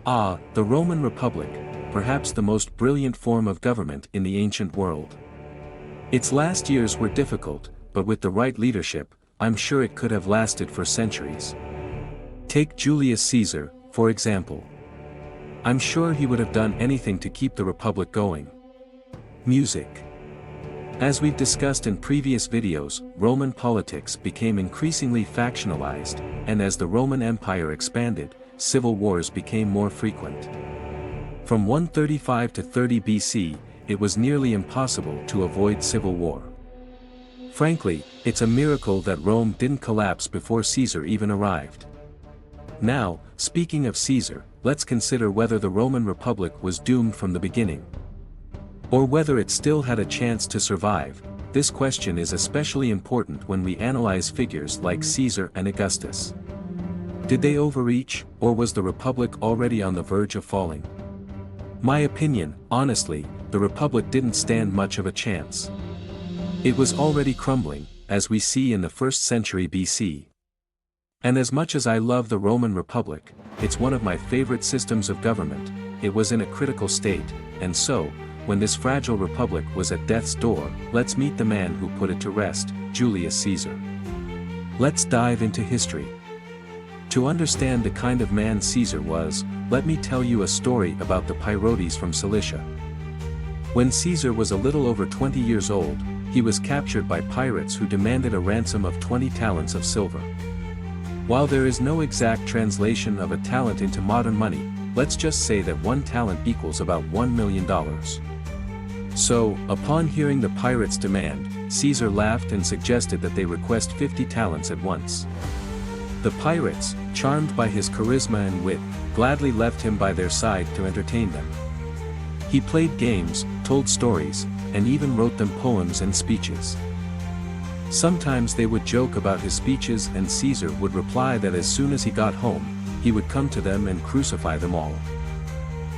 The Roman Republic, perhaps the most brilliant form of government in the ancient world. Its last years were difficult, but with the right leadership, I'm sure it could have lasted for centuries. Take Julius Caesar, for example. I'm sure he would have done anything to keep the Republic going. Music. As we've discussed in previous videos, Roman politics became increasingly factionalized, and as the Roman Empire expanded, civil wars became more frequent. From 135 to 30 BC, it was nearly impossible to avoid civil war. Frankly, it's a miracle that Rome didn't collapse before Caesar even arrived. Now, speaking of Caesar, let's consider whether the Roman Republic was doomed from the beginning. Or whether it still had a chance to survive. This question is especially important when we analyze figures like Caesar and Augustus. Did they overreach, or was the Republic already on the verge of falling? My opinion, honestly, the Republic didn't stand much of a chance. It was already crumbling, as we see in the 1st century BC. And as much as I love the Roman Republic, it's one of my favorite systems of government, it was in a critical state, and so, when this fragile republic was at death's door, let's meet the man who put it to rest, Julius Caesar. Let's dive into history. To understand the kind of man Caesar was, let me tell you a story about the Pirates from Cilicia. When Caesar was a little over 20 years old, he was captured by pirates who demanded a ransom of 20 talents of silver. While there is no exact translation of a talent into modern money, let's just say that 1 talent equals about $1 million. So, upon hearing the pirates' demand, Caesar laughed and suggested that they request 50 talents at once. The pirates, charmed by his charisma and wit, gladly left him by their side to entertain them. He played games, told stories, and even wrote them poems and speeches. Sometimes they would joke about his speeches and Caesar would reply that as soon as he got home, he would come to them and crucify them all.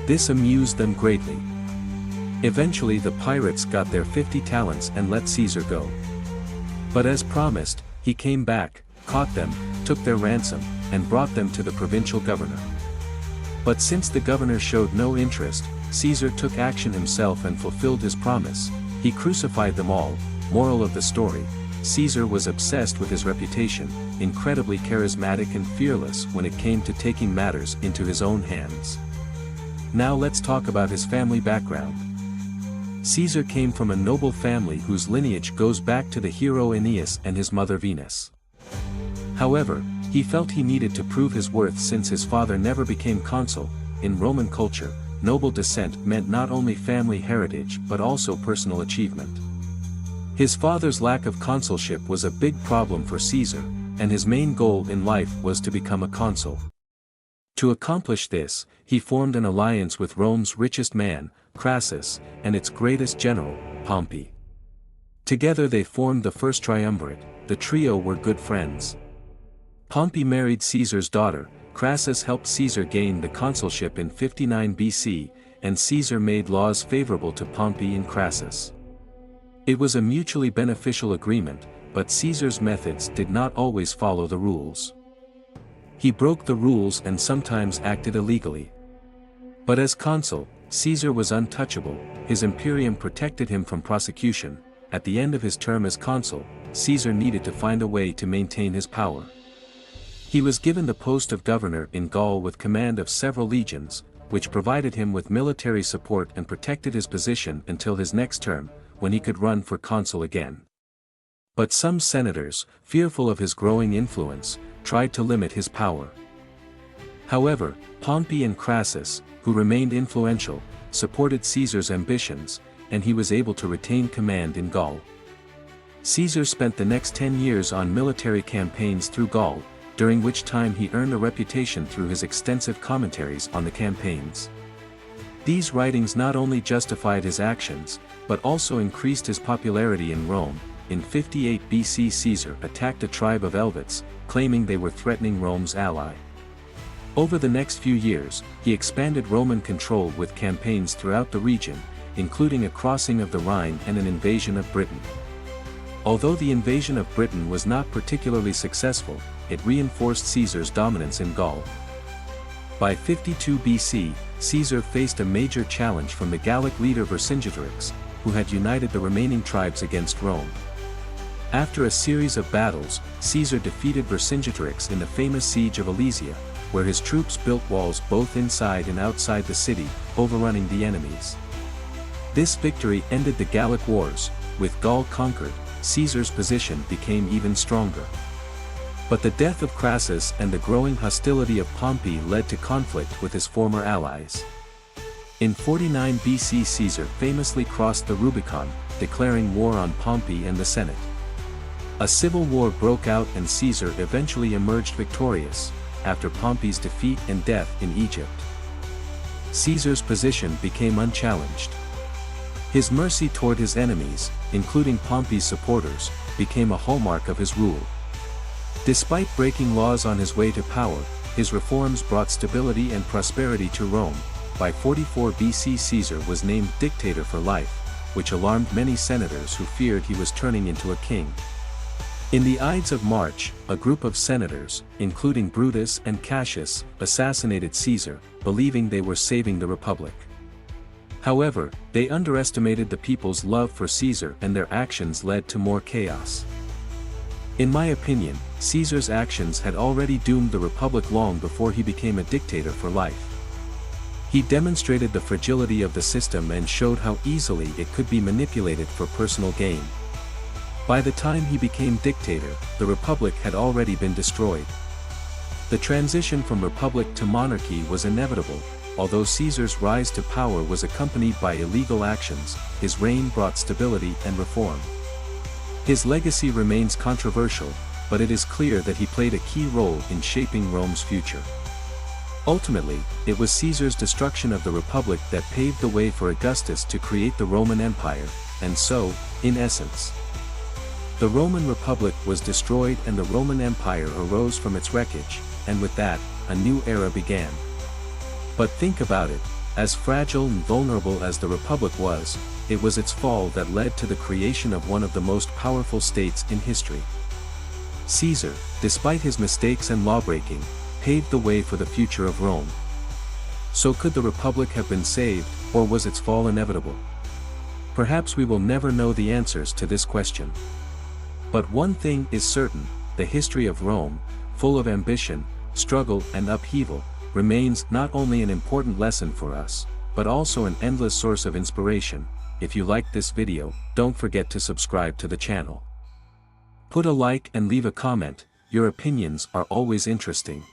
This amused them greatly. Eventually the pirates got their 50 talents and let Caesar go. But as promised, he came back, caught them, took their ransom, and brought them to the provincial governor. But since the governor showed no interest, Caesar took action himself and fulfilled his promise. He crucified them all. Moral of the story: Caesar was obsessed with his reputation, incredibly charismatic and fearless when it came to taking matters into his own hands. Now let's talk about his family background. Caesar came from a noble family whose lineage goes back to the hero Aeneas and his mother Venus. However, he felt he needed to prove his worth since his father never became consul. In Roman culture, noble descent meant not only family heritage but also personal achievement. His father's lack of consulship was a big problem for Caesar, and his main goal in life was to become a consul. To accomplish this, he formed an alliance with Rome's richest man, Crassus, and its greatest general, Pompey. Together they formed the first triumvirate. The trio were good friends. Pompey married Caesar's daughter, Crassus helped Caesar gain the consulship in 59 BC, and Caesar made laws favorable to Pompey and Crassus. It was a mutually beneficial agreement, but Caesar's methods did not always follow the rules. He broke the rules and sometimes acted illegally. But as consul, Caesar was untouchable, his imperium protected him from prosecution. At the end of his term as consul, Caesar needed to find a way to maintain his power. He was given the post of governor in Gaul with command of several legions, which provided him with military support and protected his position until his next term, when he could run for consul again. But some senators, fearful of his growing influence, tried to limit his power. However, Pompey and Crassus, who remained influential, supported Caesar's ambitions, and he was able to retain command in Gaul. Caesar spent the next 10 years on military campaigns through Gaul, during which time he earned a reputation through his extensive commentaries on the campaigns. These writings not only justified his actions, but also increased his popularity in Rome. In 58 BC Caesar attacked a tribe of Helvets, claiming they were threatening Rome's ally. Over the next few years, he expanded Roman control with campaigns throughout the region, including a crossing of the Rhine and an invasion of Britain. Although the invasion of Britain was not particularly successful, it reinforced Caesar's dominance in Gaul. By 52 BC, Caesar faced a major challenge from the Gallic leader Vercingetorix, who had united the remaining tribes against Rome. After a series of battles, Caesar defeated Vercingetorix in the famous siege of Alesia, where his troops built walls both inside and outside the city, overrunning the enemies. This victory ended the Gallic Wars. With Gaul conquered, Caesar's position became even stronger. But the death of Crassus and the growing hostility of Pompey led to conflict with his former allies. In 49 BC, Caesar famously crossed the Rubicon, declaring war on Pompey and the Senate. A civil war broke out and Caesar eventually emerged victorious, after Pompey's defeat and death in Egypt. Caesar's position became unchallenged. His mercy toward his enemies, including Pompey's supporters, became a hallmark of his rule. Despite breaking laws on his way to power, his reforms brought stability and prosperity to Rome. By 44 BC, Caesar was named dictator for life, which alarmed many senators who feared he was turning into a king. In the Ides of March, a group of senators, including Brutus and Cassius, assassinated Caesar, believing they were saving the republic. However, they underestimated the people's love for Caesar and their actions led to more chaos. In my opinion, Caesar's actions had already doomed the republic long before he became a dictator for life. He demonstrated the fragility of the system and showed how easily it could be manipulated for personal gain. By the time he became dictator, the republic had already been destroyed. The transition from republic to monarchy was inevitable. Although Caesar's rise to power was accompanied by illegal actions, his reign brought stability and reform. His legacy remains controversial, but it is clear that he played a key role in shaping Rome's future. Ultimately, it was Caesar's destruction of the republic that paved the way for Augustus to create the Roman Empire, and so, in essence, the Roman Republic was destroyed and the Roman Empire arose from its wreckage, and with that, a new era began. But think about it, as fragile and vulnerable as the Republic was, it was its fall that led to the creation of one of the most powerful states in history. Caesar, despite his mistakes and lawbreaking, paved the way for the future of Rome. So could the Republic have been saved, or was its fall inevitable? Perhaps we will never know the answers to this question. But one thing is certain, the history of Rome, full of ambition, struggle and upheaval, remains not only an important lesson for us, but also an endless source of inspiration. If you liked this video, don't forget to subscribe to the channel. Put a like and leave a comment, your opinions are always interesting.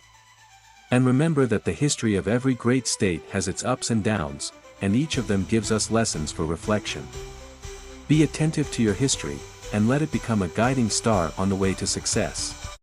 And remember that the history of every great state has its ups and downs, and each of them gives us lessons for reflection. Be attentive to your history, and let it become a guiding star on the way to success.